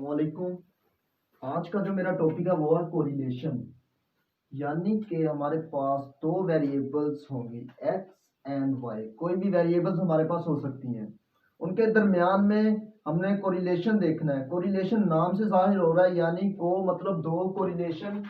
अस्सलामुअलैकुम। आज का जो मेरा टॉपिक है वो है कोरिलेशन। यानी कि हमारे पास दो वेरिएबल्स होंगी एक्स एंड वाई। कोई भी वेरिएबल्स हमारे पास हो सकती हैं, उनके दरमियान में हमने कोरिलेशन देखना है। कोरिलेशन नाम से जाहिर हो रहा है, यानी को मतलब दो, कोरिलेशन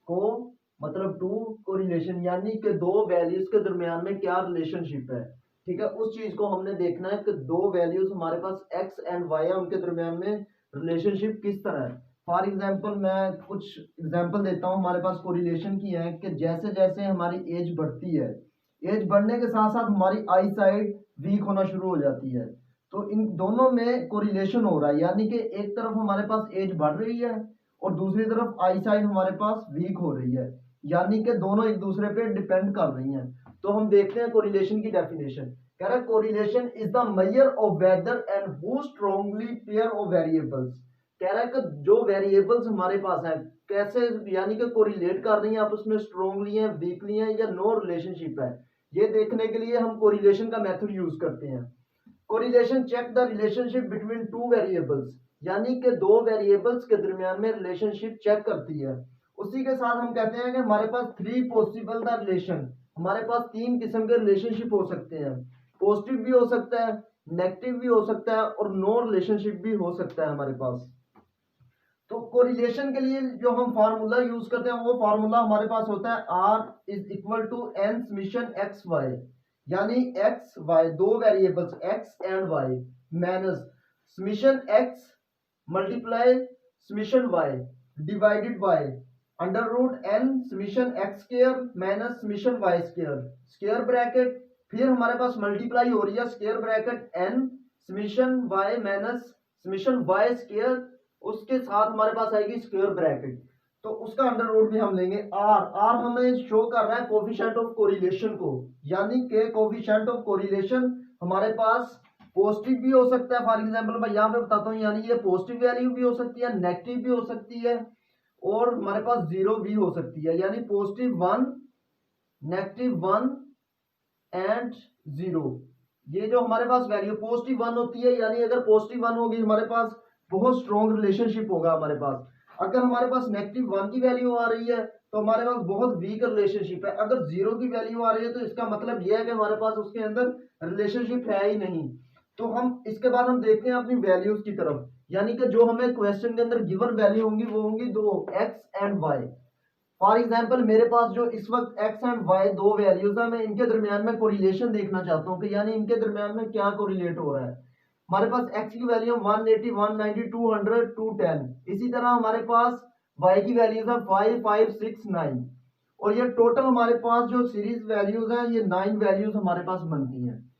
को मतलब टू कोरिलेशन, यानी कि दो वैल्यूज के दरमियान में क्या रिलेशनशिप है। ठीक है, उस चीज को हमने देखना है कि दो वैल्यूज हमारे पास एक्स एंड वाई है, उनके दरमियान में रिलेशनशिप किस तरह है। फॉर एग्जाम्पल मैं कुछ एग्जाम्पल देता हूँ। हमारे पास कोरिलेशन की है कि जैसे जैसे हमारी एज बढ़ती है, एज बढ़ने के साथ साथ हमारी आई साइड वीक होना शुरू हो जाती है। तो इन दोनों में कोरिलेशन हो रहा है, यानी कि एक तरफ हमारे पास एज बढ़ रही है और दूसरी तरफ आई साइड हमारे पास वीक हो रही है, यानी कि दोनों एक दूसरे पे डिपेंड कर रही हैं। तो हम देखते हैं कोरिलेशन की डेफिनेशन। कह रहा है correlation is the measure of whether and how strongly pair of variables. कह रहा है कि जो वेरिएबल्स हमारे पास हैं कैसे, यानी कि कोरिलेट कर रही हैं आपस में, स्ट्रांगली हैं, वीकली हैं या नो रिलेशनशिप है, ये देखने के लिए हम कोरिलेशन का मेथड यूज करते हैं। Correlation check the relationship between two variables, यानी कि दो वेरिएबल्स के दरमियान में रिलेशनशिप चेक करती है। उसी के साथ हम कहते हैं कि हमारे पास थ्री पॉसिबल द रिलेशन, हमारे पास तीन किस्म के रिलेशनशिप हो सकते हैं। पॉजिटिव भी हो सकता है, नेगेटिव भी हो सकता है और नो रिलेशनशिप भी हो सकता है हमारे पास। तो कोरिलेशन के लिए जो हम फार्मूला यूज करते हैं वो फार्मूला हमारे पास होता है R is equal to N summation X Y, यानी एक्स वाई दो variables X and Y minus summation X multiply summation Y divided by under root N summation X square minus summation Y square square bracket, फिर हमारे पास multiply हो रही है square bracket N summation Y minus summation Y square, उसके साथ हमारे पास आएगी स्क्वायर ब्रैकेट। तो उसका अंडर रूट भी हम लेंगे आर। आर हमें शो कर रहा है कोफिशिएंट ऑफ कोरिलेशन को, यानी कि कोफिशिएंट ऑफ कोरिलेशन हमारे पास पॉजिटिव भी हो सकता है। फॉर एग्जांपल मैं यहाँ पे बताता हूँ, यानी ये पॉजिटिव वैल्यू भी हो सकती है, नेगेटिव भी हो सकती है और हमारे पास जीरो भी हो सकती है, यानी positive one, negative one and zero. ये जो हमारे पास वैल्यू पॉजिटिव वन होती है, यानी अगर पॉजिटिव वन होगी हमारे पास बहुत स्ट्रॉन्ग रिलेशनशिप होगा हमारे पास। अगर हमारे पास नेगेटिव वन की वैल्यू आ रही है तो हमारे पास बहुत वीक रिलेशनशिप है। अगर जीरो की वैल्यू आ रही है तो इसका मतलब यह है कि हमारे पास उसके अंदर रिलेशनशिप है ही नहीं। तो हम इसके बाद हम देखते हैं अपनी वैल्यूज की तरफ, यानी कि जो हमें क्वेश्चन के अंदर गिवन वैल्यू होंगी वो होंगी दो, X and Y. For example मेरे पास जो इस वक्त एक्स एंड वाई दो वैल्यूज है, मैं इनके दरमियान में कोरिलेशन देखना चाहता हूँ कि यानी इनके दरमियान में क्या कोरिलेट हो रहा है। हमारे पास x की वैल्यू 180, 190, 200, 210। इसी तरह हमारे पास y की वैल्यूज है 5, 5, 6, 9 और ये टोटल हमारे पास जो सीरीज वैल्यूज हैं ये 9 वैल्यूज हमारे पास बनती हैं।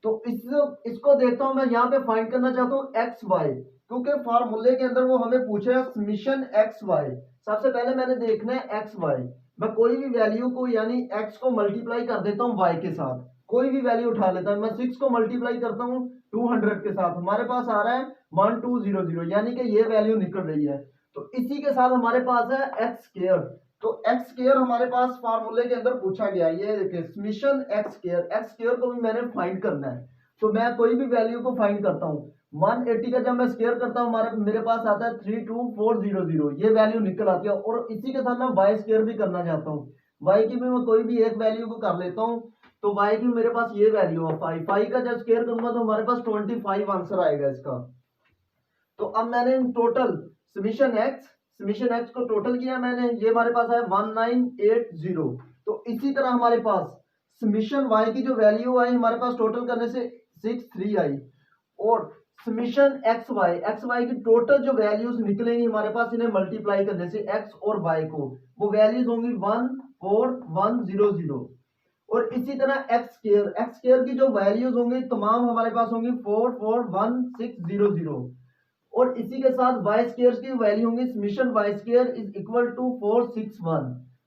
तो इसको देखता हूं, मैं यहाँ पे फाइंड करना चाहता हूँ एक्स वाई, क्योंकि फार्मूले के अंदर वो हमें पूछ रहा है समीशन एक्स वाई। सबसे पहले मैंने देखना है एक्स वाई। मैं कोई भी वैल्यू को यानी एक्स को मल्टीप्लाई कर देता हूँ वाई के साथ, कोई भी वैल्यू उठा लेता हूँ। मैं 6 को मल्टीप्लाई करता हूँ 200 के साथ, हमारे पास आ रहा है 1200, यानी कि ये वैल्यू निकल रही है। तो इसी के साथ हमारे पास है एक्स स्क्वायर। तो एक्स स्क्वायर हमारे पास फार्मूले के अंदर पूछा गया, ये देखिए summation X square. X square को भी मैंने फाइंड करना है, तो मैं कोई भी वैल्यू को फाइंड करता हूँ। 180 का जब मैं स्क्वायर करता हूँ हमारे मेरे पास आता है 32400, ये वैल्यू निकल आती है। और इसी के साथ मैं वाई स्क्वायर भी करना चाहता हूँ, वाई की भी मैं कोई भी एक वैल्यू को कर लेता हूँ। तो वाई की मेरे पास ये वैल्यू है 5, 5 का जब स्क्वायर करूंगा तो हमारे पास 25 आंसर आएगा इसका। तो अब मैंने टोटल समीशन एक्स को टोटल किया मैंने, ये हमारे पास है 1980। तो इसी तरह हमारे पास समीशन वाई की जो वैल्यू आई हमारे पास टोटल करने से 63 आई, और समीशन एक्स वाई की टोटल जो वैल्यूज निकलेंगी हमारे पास इन्हें मल्टीप्लाई करने से एक्स और वाई को, वो वैल्यूज होंगी 14100। और इसी तरह एक्स स्क्वायर की जो वैल्यूज होंगी तमाम हमारे पास होंगी 441600। और इसी के साथ वाई स्क्वायर की वैल्यू होंगी summation Y square is equal to 461।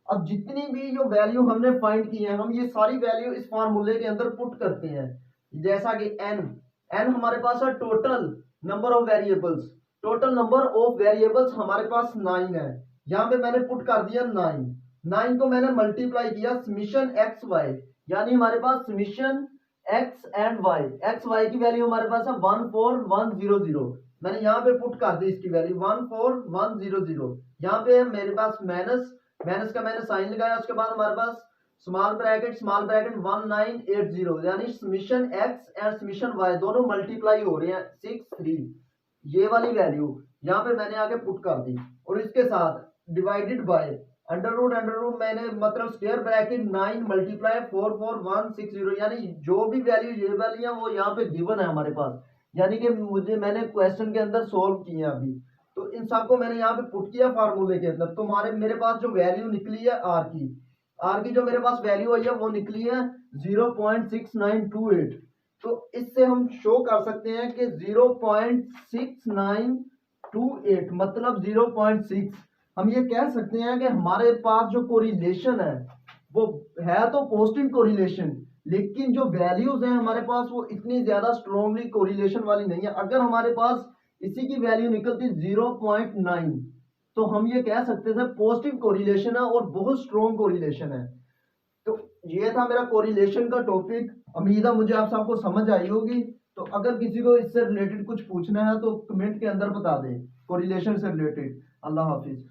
अब जितनी भी जो वैल्यू हमने फाइंड की है हम ये सारी वैल्यू इस फार्मूले के अंदर पुट करते हैं, जैसा कि एन हमारे पास है total number of variables. Total number of variables हमारे पास 9 है, यहाँ पे मैंने पुट कर दिया 9। 9 को मैंने मल्टीप्लाई किया समीशन एक्स वाई, यानी हमारे पास summation X and Y, X Y की वैल्यू हमारे पास है 14100। मैंने यहाँ पे पुट कर दी इसकी वैल्यू 14100। यहाँ पे मेरे पास माइनस, माइनस का मैंने साइन लगाया, उसके बाद हमारे पास स्मॉल ब्रैकेट 1980, यानी summation X and summation Y दोनों मल्टीप्लाई हो रहे हैं 63, ये वाली वैल्यू यहाँ पे मैंने आके पुट कर दी। और इसके साथ डिवाइडेड बाय अंडर रूट मैंने मतलब स्क्वायर ब्रैकेट 9 मल्टीप्लाई 44160, यानी जो भी वैल्यू ये वाली है वो यहाँ पे गिवन है हमारे पास, यानी कि मैंने क्वेश्चन के अंदर सोल्व किए अभी। तो इन सबको मैंने यहाँ पे पुट किया फार्मूले के अंदर, तो मेरे पास जो वैल्यू निकली है आर की जो मेरे पास वैल्यू आई है वो निकली है 0.6928। तो इससे हम शो कर सकते हैं कि 0.6928 मतलब 0.6। हम ये कह सकते हैं कि हमारे पास जो कोरिलेशन है वो है तो पॉजिटिव कोरिलेशन, लेकिन जो वैल्यूज हैं हमारे पास वो इतनी ज्यादा स्ट्रॉन्गली कोरिलेशन वाली नहीं है। अगर हमारे पास इसी की वैल्यू निकलती 0.9 तो हम ये कह सकते थे पॉजिटिव कोरिलेशन है और बहुत स्ट्रॉन्ग कोरिलेशन है। तो ये था मेरा कोरिलेशन का टॉपिक। उम्मीद है मुझे आप सबको समझ आई होगी। तो अगर किसी को इससे रिलेटेड कुछ पूछना है तो कमेंट के अंदर बता दें कोरिलेशन से रिलेटेड। अल्लाह हाफिज।